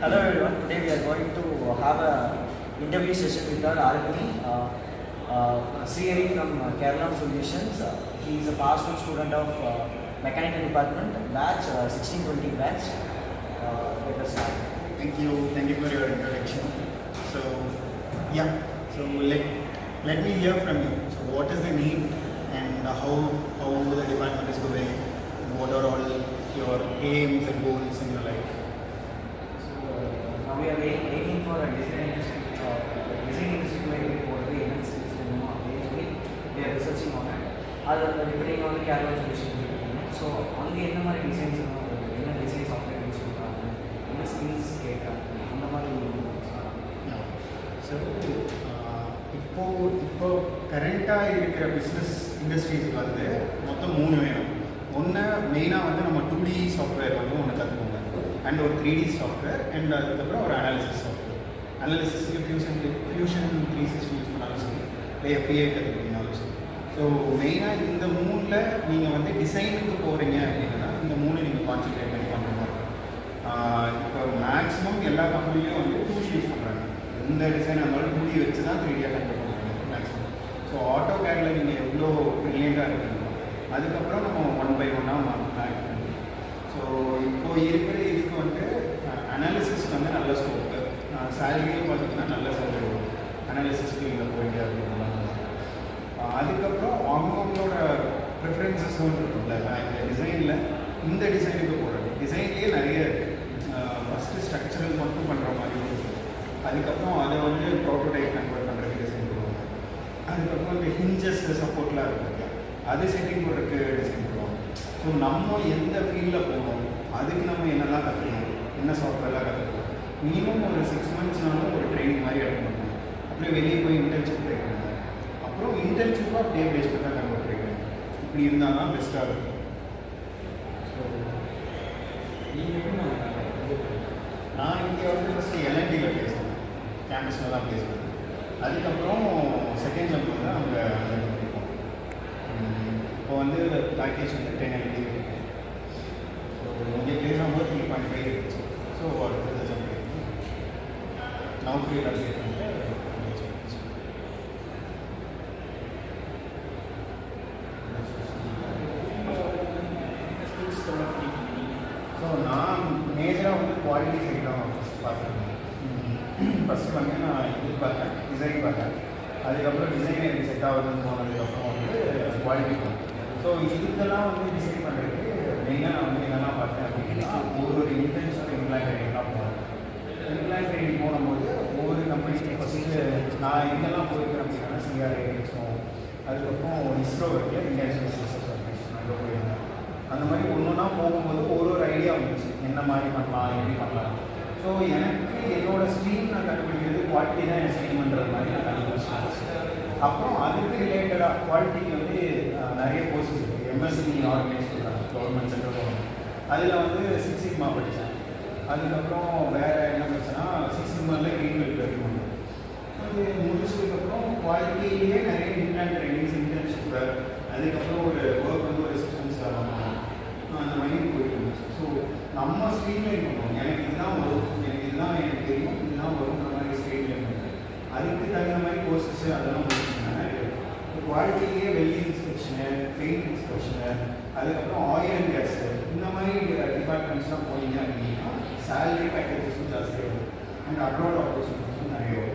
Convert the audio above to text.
Hello everyone. Today we are going to have a interview session with our RP, CA from Kerala Solutions. He is a past student of mechanical department, batch 1620 batch. Let us start. Thank you for your introduction. So, yeah, so let me hear from you. So, what is the need and how the department is going? What are all your aims and goals in your life? Now we are aiming for a design industry where what the industry we are researching on it. Depending on the Kerala solution. So on the designs design software use skills அந்த மாதிரி so இப்போ கரண்ட்டாக இருக்கிற business இண்டஸ்ட்ரீஸுக்கு வந்து மொத்தம் 3 வேணும். ஒன்று மெயினாக வந்து நம்ம 2D சாஃப்ட்வேர் வந்து ஒன்று கற்றுக்கோங்க, அண்ட் ஒரு 3D சாஃப்ட்வேர், அண்ட் அதுக்கப்புறம் ஒரு அனாலிசிஸ் சாஃப்ட்வேர். அனாலிசிஸ்க்கு ஃபியூஷன் 360 யூஸ் பண்ணாலும் சரி, இல்லை FEA கற்றுக்கிட்டீங்கனாலும் சரி. ஸோ மெயினாக இந்த 3ல் நீங்கள் வந்து டிசைனுக்கு போகிறீங்க அப்படின்னா இந்த 3 நீங்கள் கான்சன்ட்ரேட் பண்ணி பண்ணுற மாதிரி. இப்போ மேக்ஸிமம் எல்லா கம்பெனிலையும் வந்து 2D யூஸ் பண்ணுறாங்க. எந்த டிசைன் இருந்தாலும் 2D வச்சு தான் 3Dயாக கன்வெர்ட் பண்ணுறாங்க மேக்ஸிமம். ஸோ ஆட்டோ கேடில் நீங்கள் எவ்வளோ ப்ரில்லியண்ட்டாக இருக்கீங்க, அதுக்கப்புறம் நம்ம 1 by 1 ஆட் பண்ணி. ஸோ இப்போ இருக்கிற இதுக்கு வந்து அனாலிசிஸ் வந்து நல்ல ஸ்கோப்பு, சேலரியும் பார்த்தீங்கன்னா நல்ல சேலரி வரும் அனாலிசிஸ் ஃபீல்டில் போயிட்டு அப்படின்னா. அதுக்கப்புறம் அவங்களோட ப்ரிஃபரன்சஸும் இருக்கும்ல. இந்த டிசைனில் இந்த டிசைனுக்கு போகிறது, டிசைன்லேயே நிறைய ஃபஸ்ட்டு ஸ்ட்ரக்சரல் மட்டும் பண்ணுற மாதிரி இருக்குது. அதுக்கப்புறம் அதை வந்து ப்ரோட்டோடைப் கன்வெர்ட் பண்ணுறதுக்கு டிசைன் பண்ணுவாங்க. அதுக்கப்புறம் இந்த ஹிஞ்சஸ் சப்போர்ட்லாம் இருக்குது, அது செட்டிங் போடுறதுக்கு டிசைன் பண்ணுவாங்க. ஸோ நம்ம எந்த ஃபீல்டில் போகணும், அதுக்கு நம்ம என்னெல்லாம் கற்றுக்கணும், என்ன சாஃப்ட்வேர்லாம் கற்றுக்கணும். மினிமம் ஒரு 6 monthsனாலும் ஒரு ட்ரைனிங் மாதிரி எடுக்கணும். அப்படியே வெளியே போய் இன்டர்ன்ஷிப் ட்ரை பண்ணணும். அப்புறம் இன்டர்ன்ஷிப்பாக அப்படியே பேஸ் பண்ணி தான் கன்வெர்ட் ட்ரை பண்ணணும். இப்படி இருந்தால் தான் பெஸ்ட்டாக இருக்கும். ஸோ நான் இங்கே வந்து ஃபஸ்ட்டு LNTயில் பேசுவேன், கேம்பஸில் தான் பேசுவேன். அதுக்கப்புறம் செகண்ட் ஜம்ப் தான் அங்கே படிப்போம். இப்போ வந்து பேக்கேஜ் வந்து 10 LNT இருக்குது. ஸோ இங்கே பேசும்போது 3.5 இருந்துச்சு. ஸோ அடுத்தது ஜம்ப் நவுக்கரியில் அப்டேட் பண்ணிட்டு ஸோ நான் மேஜராக வந்து குவாலிட்டி சைடு தான் பார்த்துருக்கேன். ஃபஸ்ட்டு வந்து நான் இது பார்த்தேன், டிசைன் பார்த்தேன். அதுக்கப்புறம் டிசைன் எனக்கு செட் ஆகுதுன்னு போனதுக்கப்புறம் வந்து குவாலிட்டி பார்த்தேன். ஸோ இதுக்கெல்லாம் வந்து டிசைன் பண்ணுறதுக்கு மெயினாக நான் வந்து என்னெல்லாம் பார்த்தேன் அப்படின்னா, ஒரு இன்டர்ன்ஷிப் இம்ப்ளான் ட்ரைனிங்லாம் போனேன். இம்ப்ளான் ட்ரைனிங் போகும்போது ஒவ்வொரு கம்பெனிக்கு ஃபஸ்ட்டு நான் எங்கெல்லாம் போயிருக்கேன் அப்படின்னா CRISம், அதுக்கப்புறம் ISRO இருக்குது, இந்தியன் ஸ்பேஸ் ரிசர்ச் ஆர்கனைசேஷன், அங்கே போயிருந்தேன். அந்த மாதிரி ஒன்றா போகும்போது ஒரு ஐடியா வந்துச்சு, என்ன மாதிரி பண்ணலாம், எப்படி பண்ணலாம். ஸோ எனக்கு என்னோடய ஸ்ட்ரீம் நான் கண்டுபிடிக்கிறது குவாலிட்டி தான் என் ஸ்ட்ரீம்ன்றது மாதிரி நான் கண்டுபிடிச்சேன். அப்புறம் அதுக்கு ரிலேட்டடாக குவாலிட்டிக்கு வந்து நிறைய கோர்சஸ் இருக்குது. MSc ஆர்கனைஸ் பண்ணுறாங்க கவர்மெண்ட், சென்ட்ரல் கவர்மெண்ட். அதில் வந்து 6 Sigma படித்தேன். அதுக்கப்புறம் வேறு என்ன படித்தேன்னா 6 Sigmaவில் க்ரீன் பெல்ட் எடுக்கணும். அது முடிச்சதுக்கப்புறம் குவாலிட்டியிலேயே நிறைய இன்டர்ன் ட்ரைனிங்ஸ், இன்டர்ன்ஷிப்பு, அதுக்கப்புறம் ஒரு ஒர்க் வந்து ஒரு ரெசிஸ்டன்ஸ் ஆகணும், அந்த மாதிரி போயிட்டு இருந்துச்சு. ஸோ நம்ம ஸ்ட்ரீம்லைன் பண்ணுவோம். எனக்கு இதுதான் வரும், எனக்கு தெரியும், இதுதான் வரும்ன்ற மாதிரி ஸ்ட்ரீம்லைன் பண்ணுறது. அதுக்கு தகுந்த மாதிரி கோர்சஸ் அதெல்லாம் முடிச்சுன்னா நிறைய இப்போ குவாலிட்டிலேயே வெல்டிங் இன்ஸ்பெக்ஷனு, பெயிண்ட் இன்ஸ்பெக்ஷனு, அதுக்கப்புறம் ஆயில் அண்ட் கேஸு, இந்த மாதிரி டிபார்ட்மெண்ட்ஸ்லாம் போனீங்க அப்படின்னா சேலரி பேக்கேஜஸும் ஜாஸ்தியாக இருக்கும், அண்ட் அப்ராட் ஆப்பர்ச்சுனிட்டிஸும் நிறைய வரும்.